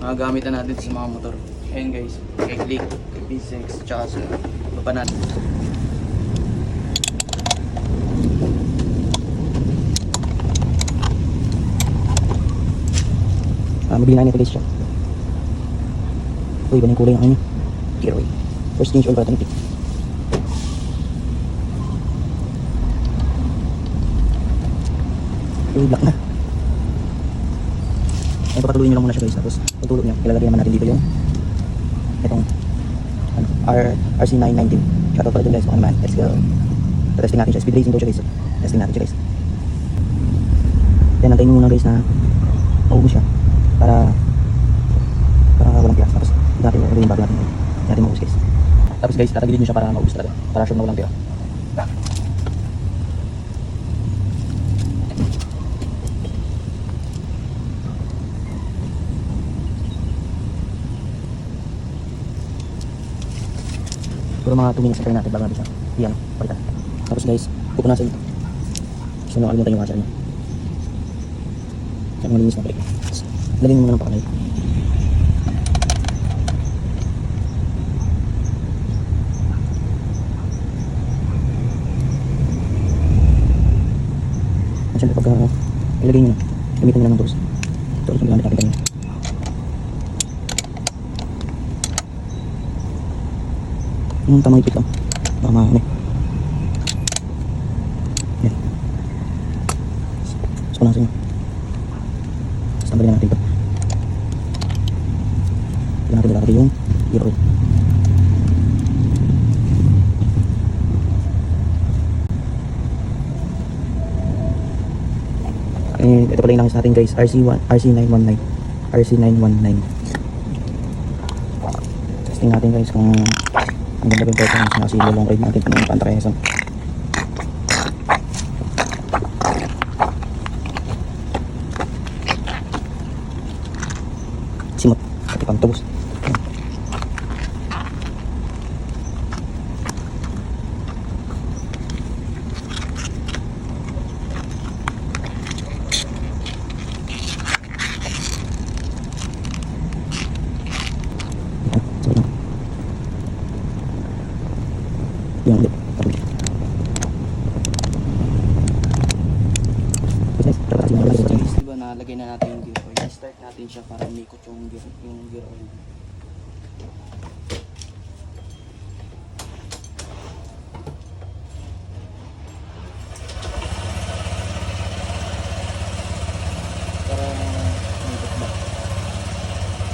Magagamit na natin sa mga motor. Ayan guys, kay Click, kay P6, tsaka sa iba pa natin. Mabili na ito guys siya. Uy, iba na yung kulay ng kanya. Giveaway. First change oil para tanipik. Uy, black na. Ayan, papatuloy nyo lang muna siya guys. Tapos, pagtulog nyo, ilalagay naman natin dito yung itong RC919. Shoutout pala dun guys, kung ano man. Let's go. Testing natin siya. Speed racing daw siya guys. Testing natin siya guys. Then, nantayin nyo muna guys na maubos siya. Para walang piyas. Tapos natin yung bago natin maubos guys. Tapos guys, tatagilid nyo siya para maubos talaga. Para sure na walang piyas. Pero mga 2 minutes na tayo natin bago natin siya. Iyan, palitan. Tapos guys, pupunasin. So nakalimutan yung washer niya. Kaya malinis na balik. Lagyan mo muna ng pakalay. At syempre pagka ilagay nyo na, gamitin nyo lang ng tools. Ito ulit yung gamit natin kanina. Yung tamang ipit lang. Baka ano eh. Yan. So punasin nyo. Tapos tanggalin na natin ito. Tignan natin nilalagay yung gear oil. Ito pala yung langis natin guys, RC919. RC919. Testing natin guys kung ang ganda yung performance na kasi long ride natin ng Pantarayasan. Simot, pati pang tubos. Yan ulit. Diba nalagay na natin yung gear oil. Start natin siya para umikot yung gear oil.